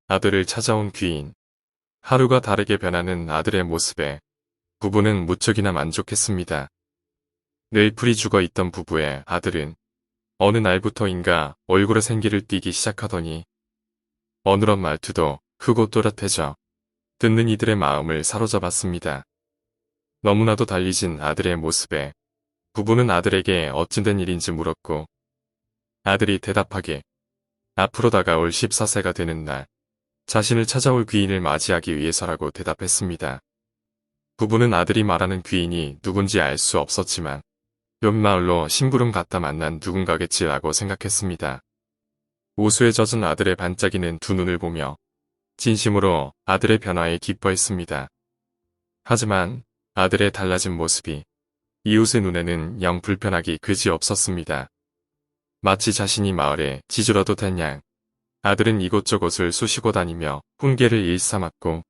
아들을 찾아온 귀인. 하루가 다르게 변하는 아들의 모습에 부부는 무척이나 만족했습니다. 늘 풀이 죽어 있던 부부의 아들은 어느 날부터인가 얼굴에 생기를 띠기 시작하더니 어느런 말투도 크고 또렷해져 듣는 이들의 마음을 사로잡았습니다. 너무나도 달리진 아들의 모습에 부부는 아들에게 어찌된 일인지 물었고 아들이 대답하길 앞으로 다가올 14세가 되는 날 자신을 찾아올 귀인을 맞이하기 위해서라고 대답했습니다. 부부는 아들이 말하는 귀인이 누군지 알 수 없었지만 옆 마을로 심부름 갔다 만난 누군가겠지라고 생각했습니다. 우수에 젖은 아들의 반짝이는 두 눈을 보며 진심으로 아들의 변화에 기뻐했습니다. 하지만 아들의 달라진 모습이 이웃의 눈에는 영 불편하기 그지없었습니다. 마치 자신이 마을에 지주라도 된 양 아들은 이곳저곳을 쑤시고 다니며 훈계를 일삼았고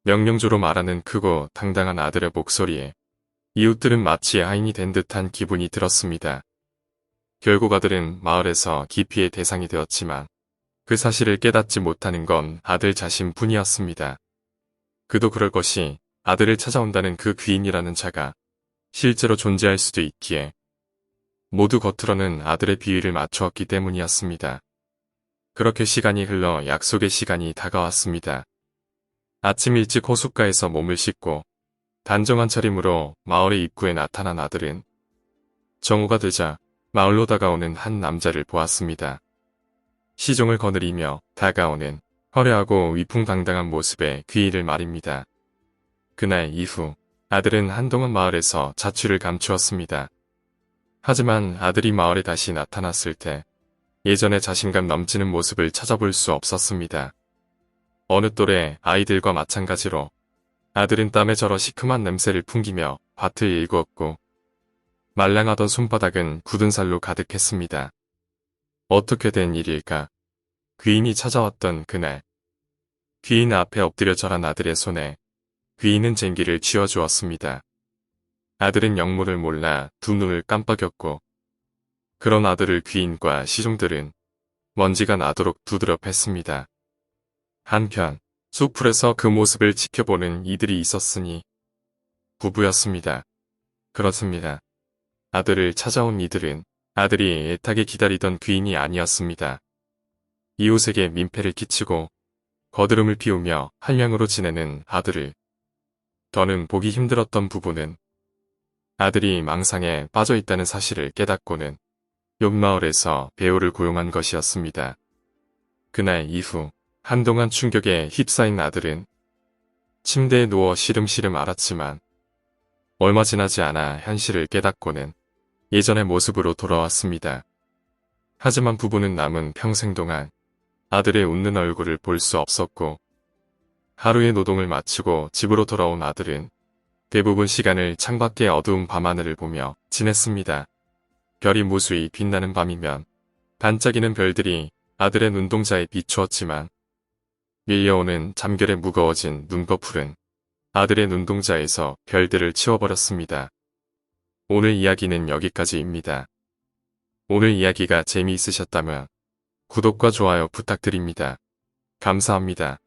명령조로 말하는 크고 당당한 아들의 목소리에 이웃들은 마치 하인이 된 듯한 기분이 들었습니다. 결국 아들은 마을에서 기피의 대상이 되었지만 그 사실을 깨닫지 못하는 건 아들 자신뿐이었습니다. 그도 그럴 것이 아들을 찾아온다는 그 귀인이라는 자가 실제로 존재할 수도 있기에 모두 겉으로는 아들의 비위를 맞추었기 때문이었습니다. 그렇게 시간이 흘러 약속의 시간이 다가왔습니다. 아침 일찍 호숫가에서 몸을 씻고 단정한 차림으로 마을의 입구에 나타난 아들은 정오가 되자 마을로 다가오는 한 남자를 보았습니다. 시종을 거느리며 다가오는 화려하고 위풍당당한 모습의 귀인을 말입니다. 그날 이후 아들은 한동안 마을에서 자취를 감추었습니다. 하지만 아들이 마을에 다시 나타났을 때 예전의 자신감 넘치는 모습을 찾아볼 수 없었습니다. 어느 또래 아이들과 마찬가지로 아들은 땀에 절어 시큼한 냄새를 풍기며 밭을 일구었고 말랑하던 손바닥은 굳은 살로 가득했습니다. 어떻게 된 일일까? 귀인이 찾아왔던 그날 귀인 앞에 엎드려 절한 아들의 손에 귀인은 쟁기를 쥐어주었습니다. 아들은 영문을 몰라 두 눈을 깜빡였고 그런 아들을 귀인과 시종들은 먼지가 나도록 두드려 팼습니다. 한편 숲풀에서 그 모습을 지켜보는 이들이 있었으니 부부였습니다. 그렇습니다. 아들을 찾아온 이들은 아들이 애타게 기다리던 귀인이 아니었습니다. 이웃에게 민폐를 끼치고 거드름을 피우며 한량으로 지내는 아들을 더는 보기 힘들었던 부부는 아들이 망상에 빠져있다는 사실을 깨닫고는 옆마을에서 배우를 고용한 것이었습니다. 그날 이후 한동안 충격에 휩싸인 아들은 침대에 누워 시름시름 앓았지만 얼마 지나지 않아 현실을 깨닫고는 예전의 모습으로 돌아왔습니다. 하지만 부부는 남은 평생 동안 아들의 웃는 얼굴을 볼 수 없었고 하루의 노동을 마치고 집으로 돌아온 아들은 대부분 시간을 창밖의 어두운 밤하늘을 보며 지냈습니다. 별이 무수히 빛나는 밤이면 반짝이는 별들이 아들의 눈동자에 비추었지만 밀려오는 잠결에 무거워진 눈꺼풀은 아들의 눈동자에서 별들을 치워버렸습니다. 오늘 이야기는 여기까지입니다. 오늘 이야기가 재미있으셨다면 구독과 좋아요 부탁드립니다. 감사합니다.